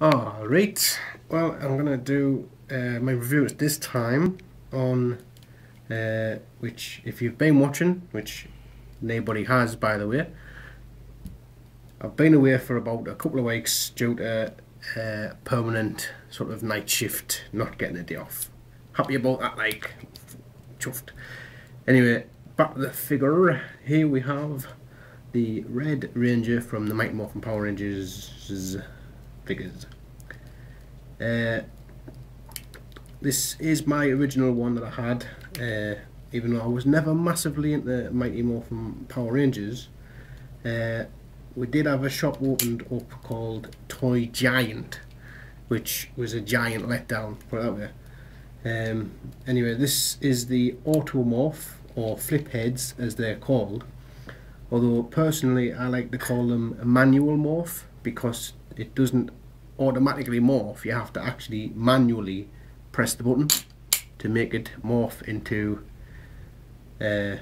Alright, well, I'm gonna do my reviews this time on which, if you've been watching, which nobody has by the way, I've been away for about a couple of weeks due to permanent sort of night shift, not getting a day off. Happy about that, like, chuffed. Anyway, back to the figure. Here we have the Red Ranger from the Mighty Morphin Power Rangers figures. This is my original one that I had, even though I was never massively into Mighty Morphin Power Rangers. We did have a shop opened up called Toy Giant, which was a giant letdown, put it that way. Anyway, this is the Automorph, or flip heads as they're called, although personally I like to call them a manual morph because it doesn't automatically morph. You have to actually manually press the button to make it morph into well,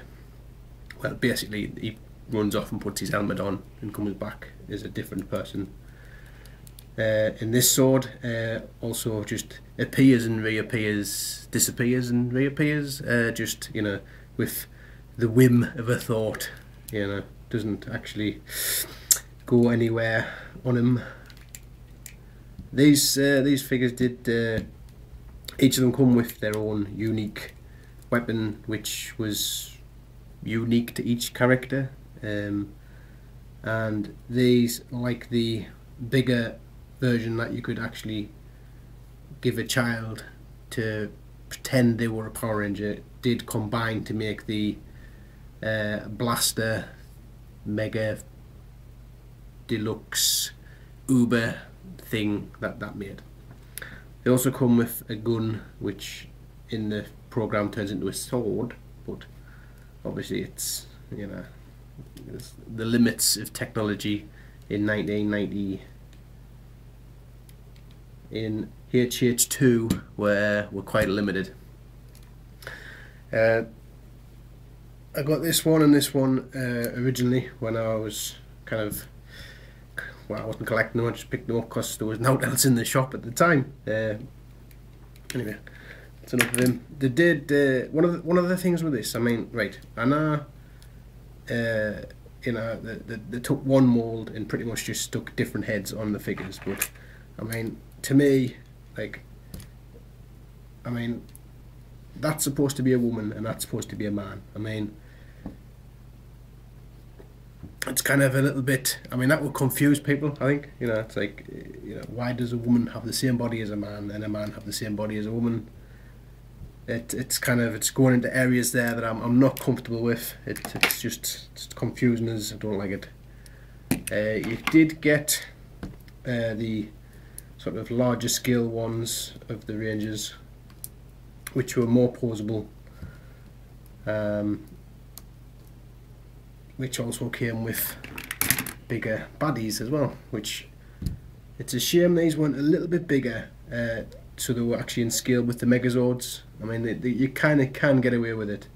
basically he runs off and puts his helmet on and comes back as a different person. In this sword also just appears and reappears, disappears and reappears, just, you know, with the whim of a thought, you know, doesn't actually go anywhere on him. These figures did each of them come with their own unique weapon, which was unique to each character, and these, like the bigger version that you could actually give a child to pretend they were a Power Ranger, did combine to make the Blaster Mega Deluxe Uber thing that made. They also come with a gun, which in the program turns into a sword, but obviously it's, you know, it's the limits of technology in 1990 in HH2 were quite limited. I got this one and this one originally when I was kind of, well, I wasn't collecting them, I just picked them up because there was nothing else in the shop at the time. Anyway, that's enough of them. They did one of the things with this, I mean, right, I know, you know, they took one mould and pretty much just stuck different heads on the figures, but I mean, to me, like, I mean, that's supposed to be a woman and that's supposed to be a man. I mean, it's kind of a little bit, I mean, that would confuse people, I think. You know, it's like, you know, why does a woman have the same body as a man and a man have the same body as a woman? It's kind of, it's going into areas there that I'm not comfortable with. It's just, it's confusing as I don't like it. You did get the sort of larger scale ones of the Rangers, which were more posable, which also came with bigger baddies as well, which it's a shame these weren't a little bit bigger, so they were actually in scale with the Megazords. I mean, you kind of can get away with it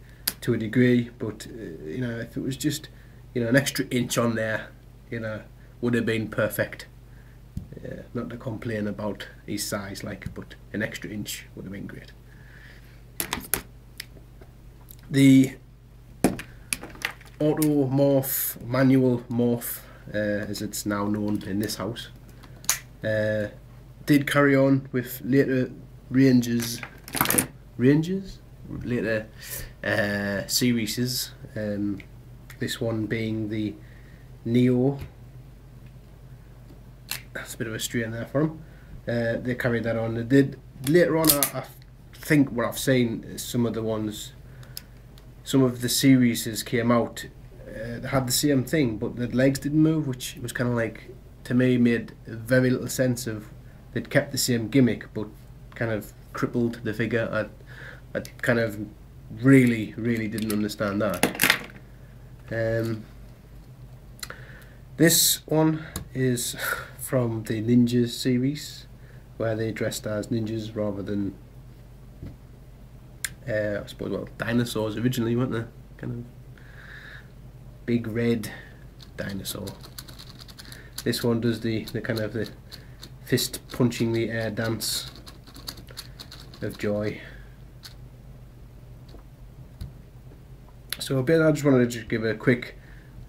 to a degree, but you know, if it was just, you know, an extra inch on there, you know, would have been perfect. Not to complain about his size, like, but an extra inch would have been great. The Automorph, manual morph, as it's now known in this house, did carry on with later later series. This one being the Neo. That's a bit of a strain there for them. They carried that on. They did later on. I think what I've seen, some of the ones, some of the series came out. They had the same thing, but the legs didn't move, which was kind of like, to me, made very little sense of. They'd kept the same gimmick, but kind of crippled the figure. I kind of really didn't understand that. This one is from the Ninja series, where they dressed as ninjas rather than, I suppose, well, dinosaurs originally, weren't they? Kind of big red dinosaur. This one does the kind of the fist punching the air dance of joy. So I just wanted to just give a quick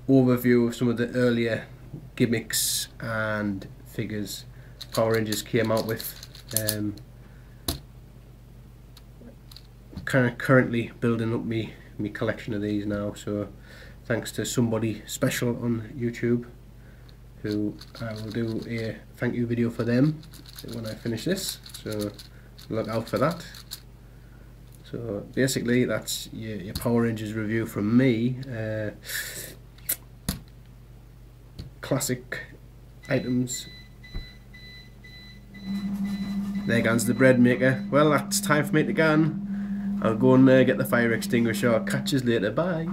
overview of some of the earlier gimmicks and figures Power Rangers came out with. Kind of currently building up me collection of these now, so thanks to somebody special on YouTube who I will do a thank you video for them when I finish this, so look out for that. So basically that's your Power Rangers review from me. Classic items. There goes the bread maker. Well, that's time for me to go on. I'll go and get the fire extinguisher. I'll catch you later. Bye.